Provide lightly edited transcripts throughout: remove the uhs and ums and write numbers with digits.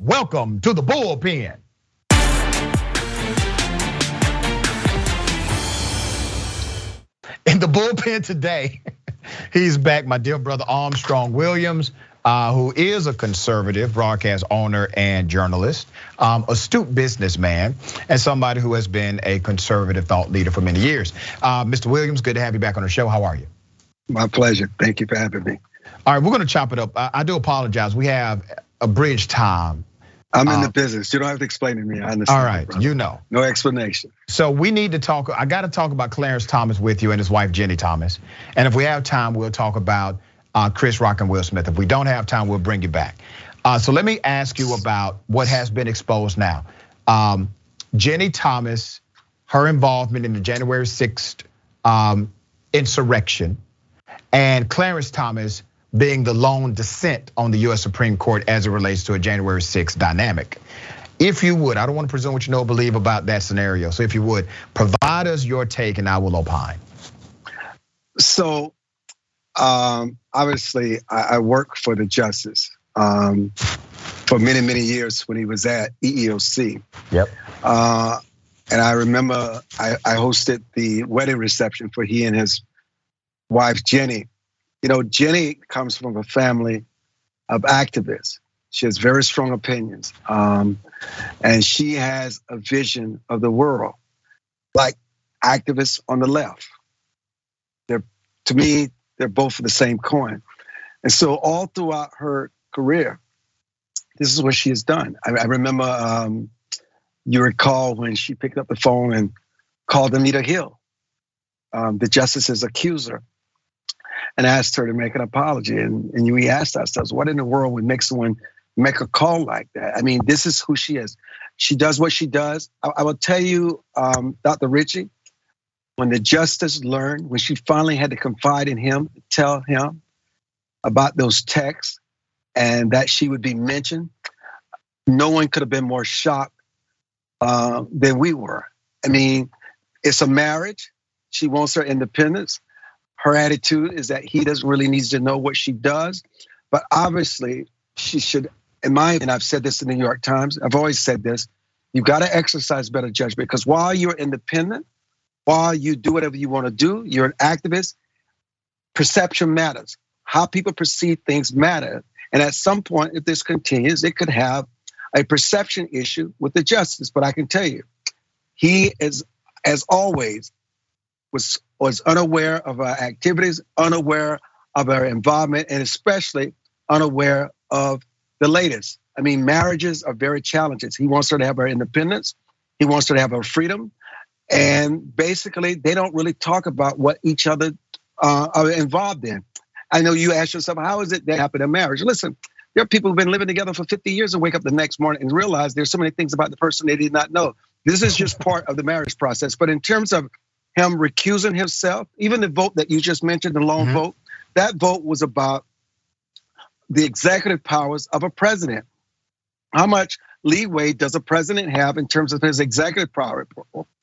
Welcome to the Bullpen. In the bullpen today, he's back, my dear brother Armstrong Williams, who is a conservative broadcast owner and journalist, astute businessman, and somebody who has been a conservative thought leader for many years. Mr. Williams, good to have you back on the show. How are you? My pleasure. Thank you for having me. All right, we're gonna chop it up. I do apologize. We have a bridge time. I'm in the business. You don't have to explain to me. I understand. All right, you know. No explanation. So we need to talk. I got to talk about Clarence Thomas with you and his wife, Ginni Thomas. And if we have time, we'll talk about Chris Rock and Will Smith. If we don't have time, we'll bring you back. So let me ask you about what has been exposed now. Ginni Thomas, her involvement in the January 6th insurrection, and Clarence Thomas being the lone dissent on the US Supreme Court as it relates to a January 6th dynamic. If you would, I don't want to presume what you know or believe about that scenario. So if you would, provide us your take and I will opine. So obviously I worked for the justice for many, many years when he was at EEOC. Yep. And I remember I hosted the wedding reception for he and his wife, Ginni. You know, Ginni comes from a family of activists. She has very strong opinions. And she has a vision of the world, like activists on the left. To me, they're both the same coin. And so all throughout her career, this is what she has done. I remember, you recall when she picked up the phone and called Anita Hill, the justice's accuser, and asked her to make an apology. And we asked ourselves, what in the world would make someone make a call like that? I mean, this is who she is. She does what she does. I will tell you, Dr. Richey, when the justice learned, when she finally had to confide in him, tell him about those texts and that she would be mentioned, no one could have been more shocked than we were. I mean, it's a marriage. She wants her independence. Her attitude is that he doesn't really need to know what she does, but obviously she should, and I've said this in the New York Times, I've always said this, you've got to exercise better judgment because while you're independent, while you do whatever you want to do, you're an activist, perception matters. How people perceive things matter. And at some point, if this continues, it could have a perception issue with the justice. But I can tell you, he is, as always, was unaware of our activities, unaware of our involvement, and especially unaware of the latest. I mean, marriages are very challenging. He wants her to have her independence. He wants her to have her freedom. And basically, they don't really talk about what each other are involved in. I know you ask yourself, how is it that happened in marriage? Listen, there are people who've been living together for 50 years and wake up the next morning and realize there's so many things about the person they did not know. This is just part of the marriage process. But in terms of him recusing himself, even the vote that you just mentioned, the lone vote, that vote was about the executive powers of a president. How much leeway does a president have in terms of his executive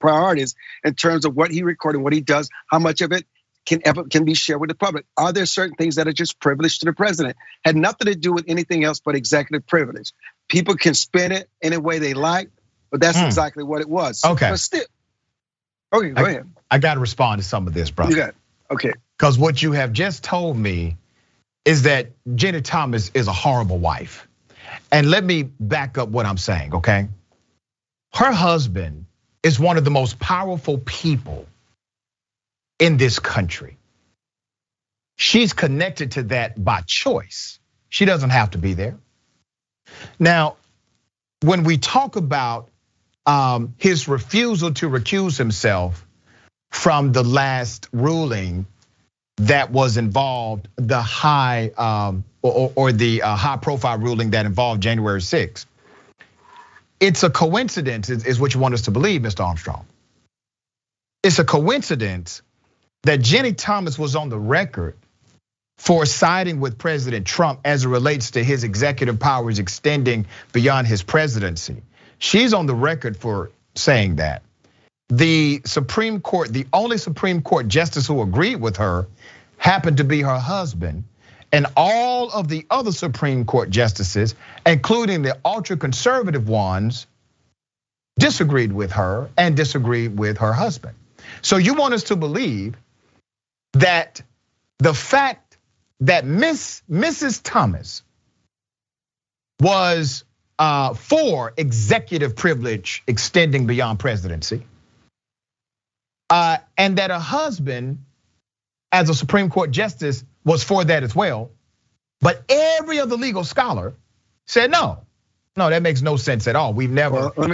priorities, in terms of what he recorded, what he does, how much of it can be shared with the public? Are there certain things that are just privileged to the president? Had nothing to do with anything else but executive privilege. People can spin it any way they like, but that's exactly what it was. Okay. But still, okay, go ahead. I got to respond to some of this, brother. You got it. Okay. Because what you have just told me is that Ginni Thomas is a horrible wife. And let me back up what I'm saying, okay? Her husband is one of the most powerful people in this country. She's connected to that by choice. She doesn't have to be there. Now, when we talk about his refusal to recuse himself from the last ruling that was involved, the high or the high profile ruling that involved January 6th. It's a coincidence, is what you want us to believe, Mr. Armstrong. It's a coincidence that Ginni Thomas was on the record for siding with President Trump as it relates to his executive powers extending beyond his presidency. She's on the record for saying that. The Supreme Court, the only Supreme Court justice who agreed with her happened to be her husband. and all of the other Supreme Court justices, including the ultra-conservative ones, disagreed with her and disagreed with her husband. So you want us to believe that the fact that Mrs. Thomas was for executive privilege extending beyond presidency, and that her husband, as a Supreme Court justice, was for that as well. But every other legal scholar said no, that makes no sense at all. We've never. Well, let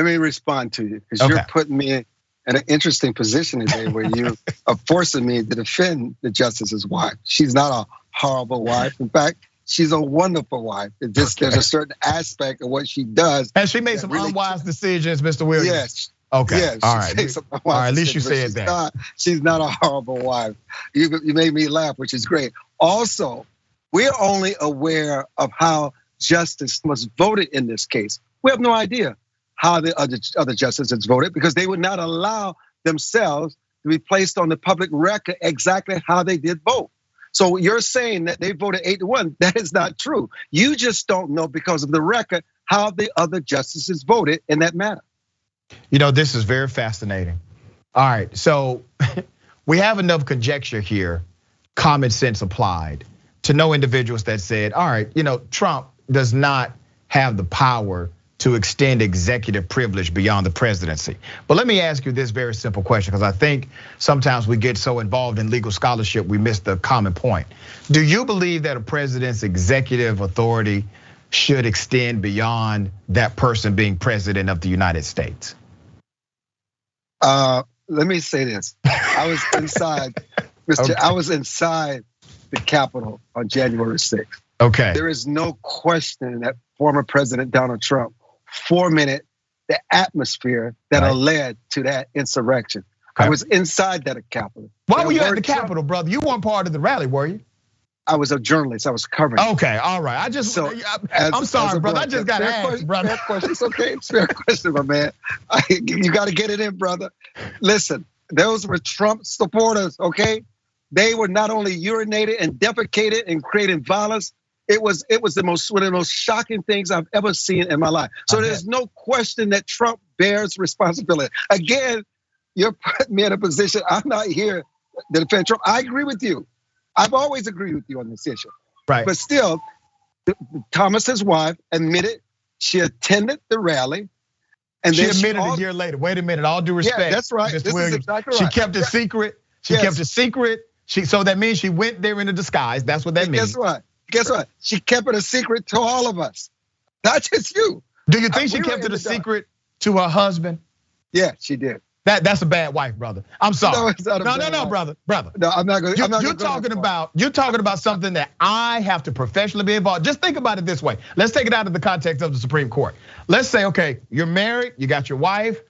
me respond to you, because you're putting me in an interesting position today where you are forcing me to defend the justice's wife. She's not a horrible wife. In fact, she's a wonderful wife. It just there's a certain aspect of what she does. And she made some really unwise decisions, Mr. Williams. Yes. Okay. Yes. All right. All right. At least you said that. She's not a horrible wife. You made me laugh, which is great. Also, we're only aware of how justice was voted in this case. We have no idea how the other justices voted, because they would not allow themselves to be placed on the public record exactly how they did vote. So you're saying that they voted 8-1. That is not true. You just don't know, because of the record, how the other justices voted in that matter. This is very fascinating. All right, so we have enough conjecture here, common sense applied, to know individuals that said, all right, Trump does not have the power to extend executive privilege beyond the presidency. But let me ask you this very simple question, because I think sometimes we get so involved in legal scholarship, we miss the common point. Do you believe that a president's executive authority should extend beyond that person being president of the United States? Let me say this. I was inside, Mr. I was inside the Capitol on January 6th. Okay. There is no question that former President Donald Trump fomented the atmosphere that led to that insurrection. Okay. I was inside that Capitol. Why were you at the Capitol, brother? You weren't part of the rally, were you? I was a journalist. I was covering. Okay, all right. I'm sorry, brother. I just got asked, brother. Fair question. It's okay. It's fair question, my man. You got to get it in, brother. Listen, those were Trump supporters. Okay, they were not only urinated and defecated and creating violence. It was one of the most shocking things I've ever seen in my life. So there's no question that Trump bears responsibility. Again, you're putting me in a position. I'm not here to defend Trump. I agree with you. I've always agreed with you on this issue. Right. But still, Thomas's wife admitted she attended the rally. And she admitted a year later. Wait a minute, all due respect. Yeah, that's right. Mr. This Williams, is exactly right. She kept it secret. She kept it secret. So that means she went there in a disguise. That's what that means. Guess what? She kept it a secret to all of us. Not just you. Do you think she kept it a secret to her husband? Yeah, she did. That's a bad wife, brother. I'm sorry. No, it's not a bad wife. brother. No, I'm not going. You're talking about something that I have to professionally be involved. Just think about it this way. Let's take it out of the context of the Supreme Court. Let's say, okay, you're married, you got your wife,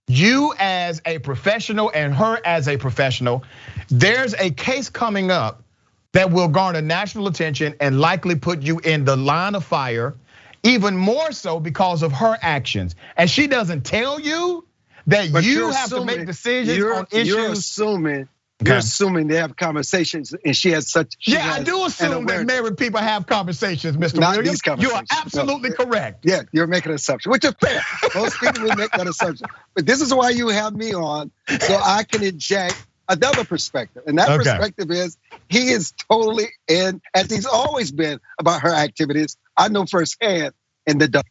you as a professional and her as a professional. There's a case coming up that will garner national attention and likely put you in the line of fire, even more so because of her actions. And she doesn't tell you that you have to make decisions on issues. You're assuming they have conversations, and she has such. I do assume that married people have conversations, Mr. Williams. You are absolutely correct. Yeah, you're making an assumption, which is fair. Most people will make that assumption. But this is why you have me on, so I can inject another perspective. And that perspective is he is totally in, as he's always been about her activities. I know firsthand in the dark.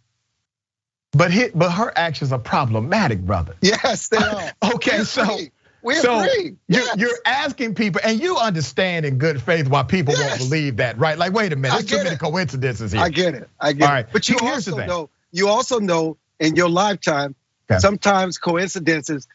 But her actions are problematic, brother. Yes, they are. Okay, we agree. You're asking people, and you understand in good faith why people won't believe that, right? Like, wait a minute, there's too many coincidences here. I get it. All right. But you also know in your lifetime, sometimes coincidences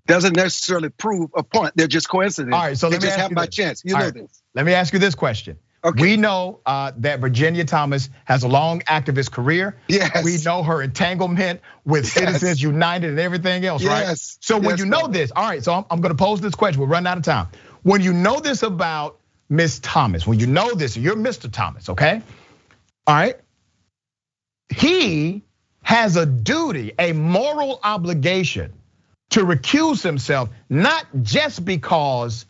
doesn't necessarily prove a point. They're just coincidences. All right, so let me just have by chance. You know this. Let me ask you this question. Okay. We know that Virginia Thomas has a long activist career. Yes. We know her entanglement with Citizens United and everything else, right? So when you know this, all right, so I'm gonna pose this question, we're running out of time. When you know this about Miss Thomas, when you know this, you're Mr. Thomas, okay? All right, he has a duty, a moral obligation to recuse himself, not just because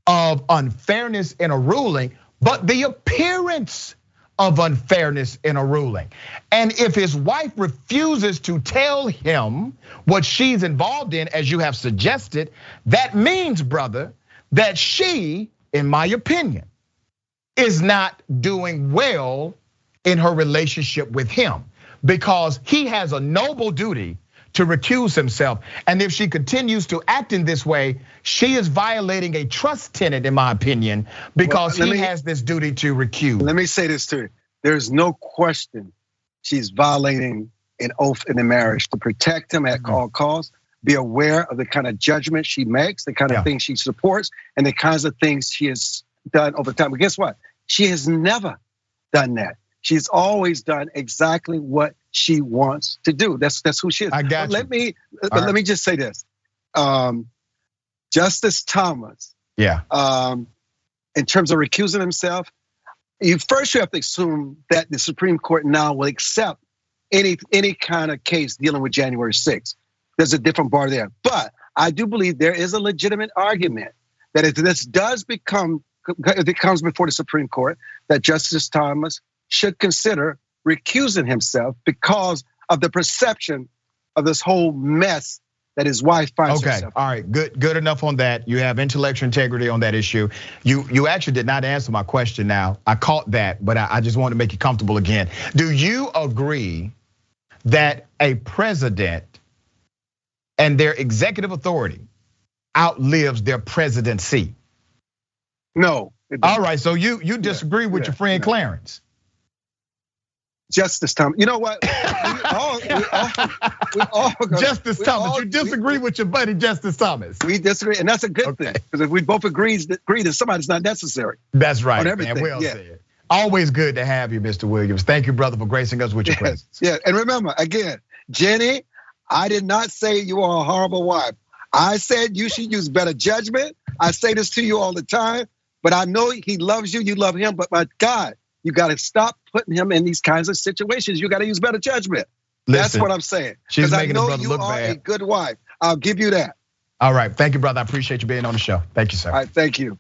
of unfairness in a ruling, but the appearance of unfairness in a ruling. And if his wife refuses to tell him what she's involved in, as you have suggested, that means, brother, that she, in my opinion, is not doing well in her relationship with him, because he has a noble duty to recuse himself. And if she continues to act in this way, she is violating a trust tenet, in my opinion, because he has this duty to recuse. Let me say this to you. There's no question she's violating an oath in the marriage to protect him at all costs, be aware of the kind of judgment she makes, the kind of things she supports, and the kinds of things she has done over time. But guess what? She has never done that. She's always done exactly what she wants to do. That's who she is. I got you. Let me just say this. Justice Thomas, in terms of recusing himself, you have to assume that the Supreme Court now will accept any kind of case dealing with January 6th. There's a different bar there. But I do believe there is a legitimate argument that if this comes before the Supreme Court, that Justice Thomas should consider recusing himself because of the perception of this whole mess that his wife finds herself. All right, good enough on that. You have intellectual integrity on that issue. You actually did not answer my question now. I caught that, but I just want to make you comfortable again. Do you agree that a president and their executive authority outlives their presidency? No. All right, so you disagree with your friend Clarence. Justice Thomas, you know what? Justice Thomas, you disagree with your buddy Justice Thomas. We disagree, and that's a good thing, because if we both agree that somebody's not necessary. That's right, man, well said. Always good to have you, Mr. Williams. Thank you, brother, for gracing us with your presence. Yeah, and remember, again, Ginni, I did not say you are a horrible wife. I said you should use better judgment. I say this to you all the time, but I know he loves you, you love him, but my God, you gotta stop putting him in these kinds of situations. You gotta use better judgment. That's what I'm saying. She's making the brother look bad. I know you are a good wife. I'll give you that. All right, thank you, brother. I appreciate you being on the show. Thank you, sir. All right, thank you.